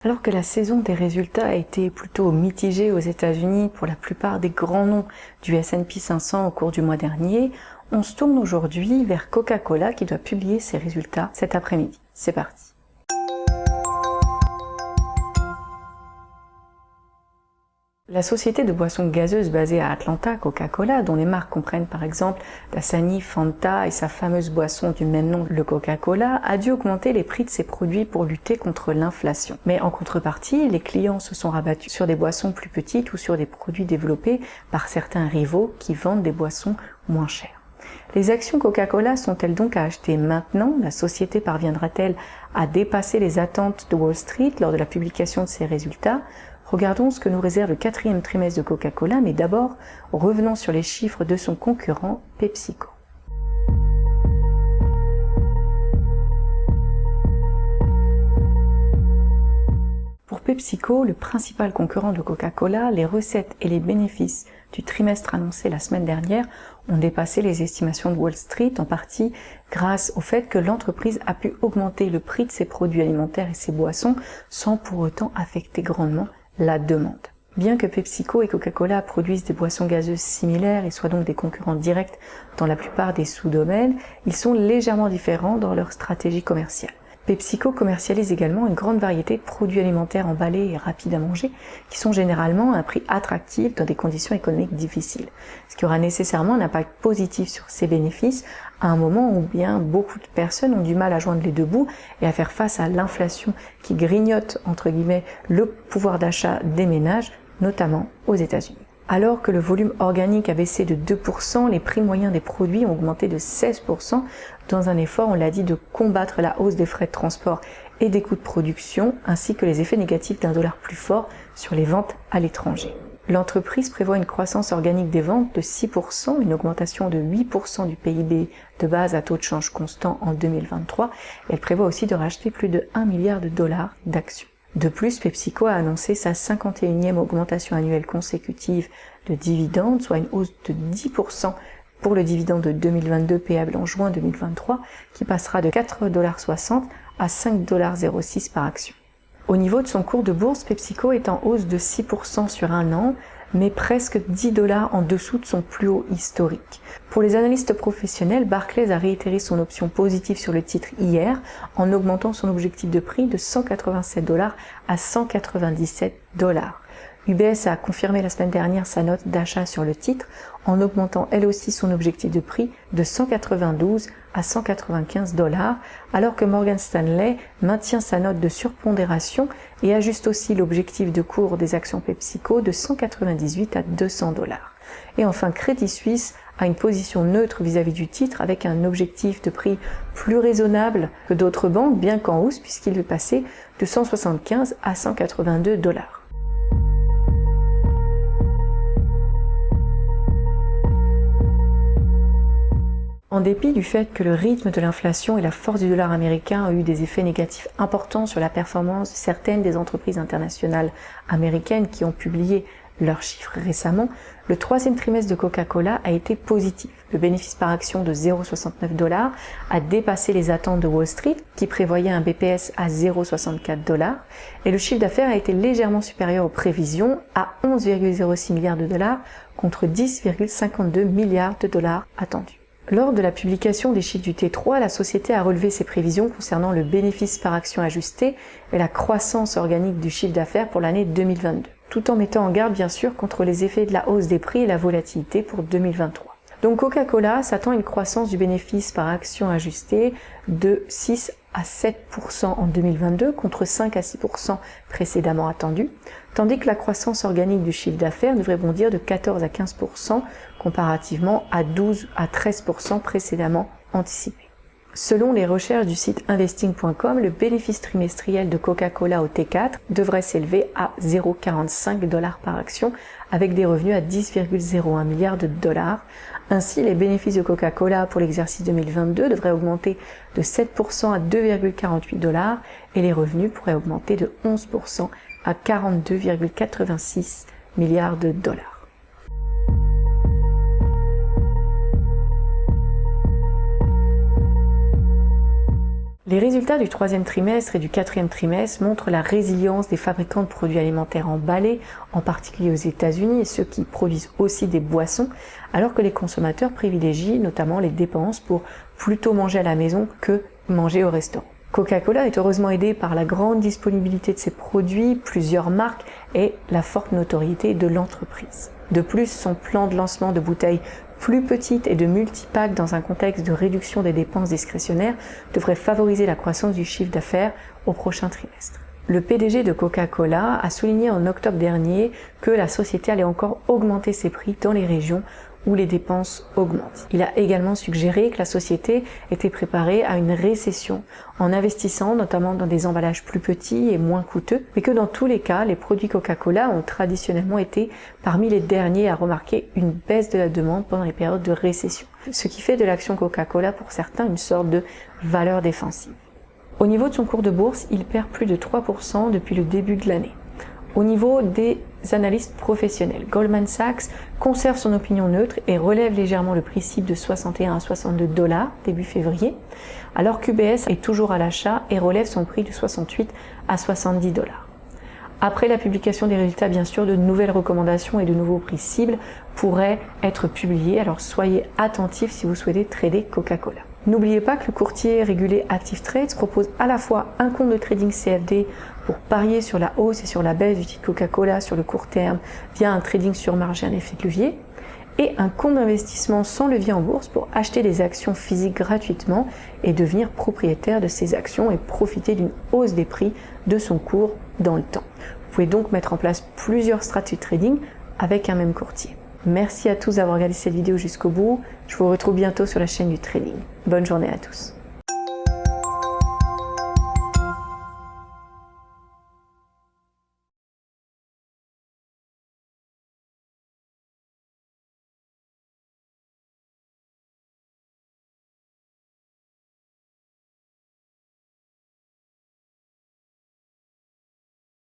Alors que la saison des résultats a été plutôt mitigée aux États-Unis pour la plupart des grands noms du S&P 500 au cours du mois dernier, on se tourne aujourd'hui vers Coca-Cola qui doit publier ses résultats cet après-midi. C'est parti. La société de boissons gazeuses basée à Atlanta, Coca-Cola, dont les marques comprennent par exemple Dasani, Fanta et sa fameuse boisson du même nom, le Coca-Cola, a dû augmenter les prix de ses produits pour lutter contre l'inflation. Mais en contrepartie, les clients se sont rabattus sur des boissons plus petites ou sur des produits développés par certains rivaux qui vendent des boissons moins chères. Les actions Coca-Cola sont-elles donc à acheter maintenant? La société parviendra-t-elle à dépasser les attentes de Wall Street lors de la publication de ses résultats? Regardons ce que nous réserve le quatrième trimestre de Coca-Cola, mais d'abord, revenons sur les chiffres de son concurrent PepsiCo. Pour PepsiCo, le principal concurrent de Coca-Cola, les recettes et les bénéfices du trimestre annoncé la semaine dernière ont dépassé les estimations de Wall Street, en partie grâce au fait que l'entreprise a pu augmenter le prix de ses produits alimentaires et ses boissons sans pour autant affecter grandement la demande. Bien que PepsiCo et Coca-Cola produisent des boissons gazeuses similaires et soient donc des concurrents directs dans la plupart des sous-domaines, ils sont légèrement différents dans leur stratégie commerciale. PepsiCo commercialise également une grande variété de produits alimentaires emballés et rapides à manger qui sont généralement à un prix attractif dans des conditions économiques difficiles, ce qui aura nécessairement un impact positif sur ses bénéfices à un moment où bien beaucoup de personnes ont du mal à joindre les deux bouts et à faire face à l'inflation qui grignote entre guillemets le pouvoir d'achat des ménages, notamment aux États-Unis. Alors que le volume organique a baissé de 2%, les prix moyens des produits ont augmenté de 16% dans un effort, on l'a dit, de combattre la hausse des frais de transport et des coûts de production, ainsi que les effets négatifs d'un dollar plus fort sur les ventes à l'étranger. L'entreprise prévoit une croissance organique des ventes de 6%, une augmentation de 8% du PIB de base à taux de change constant en 2023. Elle prévoit aussi de racheter plus de 1 milliard de dollars d'actions. De plus, PepsiCo a annoncé sa 51e augmentation annuelle consécutive de dividendes, soit une hausse de 10% pour le dividende de 2022 payable en juin 2023, qui passera de 4,60$ à 5,06$ par action. Au niveau de son cours de bourse, PepsiCo est en hausse de 6% sur un an, mais presque 10$ en dessous de son plus haut historique. Pour les analystes professionnels, Barclays a réitéré son option positive sur le titre hier en augmentant son objectif de prix de 187$ à 197$. UBS a confirmé la semaine dernière sa note d'achat sur le titre en augmentant elle aussi son objectif de prix de 192 à 195$, alors que Morgan Stanley maintient sa note de surpondération et ajuste aussi l'objectif de cours des actions PepsiCo de 198 à 200$. Et enfin, Crédit Suisse a une position neutre vis-à-vis du titre avec un objectif de prix plus raisonnable que d'autres banques, bien qu'en hausse puisqu'il est passé de 175 à 182$. En dépit du fait que le rythme de l'inflation et la force du dollar américain ont eu des effets négatifs importants sur la performance de certaines des entreprises internationales américaines qui ont publié leurs chiffres récemment, le troisième trimestre de Coca-Cola a été positif. Le bénéfice par action de 0,69$ a dépassé les attentes de Wall Street, qui prévoyait un BPS à 0,64$, et le chiffre d'affaires a été légèrement supérieur aux prévisions à 11,06 milliards de dollars contre 10,52 milliards de dollars attendus. Lors de la publication des chiffres du T3, la société a relevé ses prévisions concernant le bénéfice par action ajusté et la croissance organique du chiffre d'affaires pour l'année 2022, tout en mettant en garde bien sûr contre les effets de la hausse des prix et la volatilité pour 2023. Donc Coca-Cola s'attend à une croissance du bénéfice par action ajusté de 6 à 7% en 2022 contre 5 à 6% précédemment attendu, tandis que la croissance organique du chiffre d'affaires devrait bondir de 14 à 15% comparativement à 12 à 13% précédemment anticipé. Selon les recherches du site investing.com, le bénéfice trimestriel de Coca-Cola au T4 devrait s'élever à 0,45$ par action avec des revenus à 10,01 milliards de dollars. Ainsi, les bénéfices de Coca-Cola pour l'exercice 2022 devraient augmenter de 7% à 2,48$ et les revenus pourraient augmenter de 11% à 42,86 milliards de dollars. Les résultats du troisième trimestre et du quatrième trimestre montrent la résilience des fabricants de produits alimentaires emballés, en particulier aux États-Unis, et ceux qui produisent aussi des boissons, alors que les consommateurs privilégient notamment les dépenses pour plutôt manger à la maison que manger au restaurant. Coca-Cola est heureusement aidé par la grande disponibilité de ses produits, plusieurs marques et la forte notoriété de l'entreprise. De plus, son plan de lancement de bouteilles plus petites et de multipacks dans un contexte de réduction des dépenses discrétionnaires devrait favoriser la croissance du chiffre d'affaires au prochain trimestre. Le PDG de Coca-Cola a souligné en octobre dernier que la société allait encore augmenter ses prix dans les régions où les dépenses augmentent. Il a également suggéré que la société était préparée à une récession en investissant notamment dans des emballages plus petits et moins coûteux, mais que dans tous les cas, les produits Coca-Cola ont traditionnellement été parmi les derniers à remarquer une baisse de la demande pendant les périodes de récession, ce qui fait de l'action Coca-Cola pour certains une sorte de valeur défensive. Au niveau de son cours de bourse, il perd plus de 3% depuis le début de l'année. Au niveau des analystes professionnels, Goldman Sachs conserve son opinion neutre et relève légèrement le prix cible de 61 à 62 $ début février, alors qu'UBS est toujours à l'achat et relève son prix de 68 à 70 $. Après la publication des résultats, bien sûr, de nouvelles recommandations et de nouveaux prix cibles pourraient être publiés, alors soyez attentifs si vous souhaitez trader Coca-Cola. N'oubliez pas que le courtier régulé Active Trades propose à la fois un compte de trading CFD pour parier sur la hausse et sur la baisse du titre Coca-Cola sur le court terme via un trading sur marge et un effet de levier, et un compte d'investissement sans levier en bourse pour acheter des actions physiques gratuitement et devenir propriétaire de ces actions et profiter d'une hausse des prix de son cours dans le temps. Vous pouvez donc mettre en place plusieurs stratégies de trading avec un même courtier. Merci à tous d'avoir regardé cette vidéo jusqu'au bout. Je vous retrouve bientôt sur la chaîne du trading. Bonne journée à tous.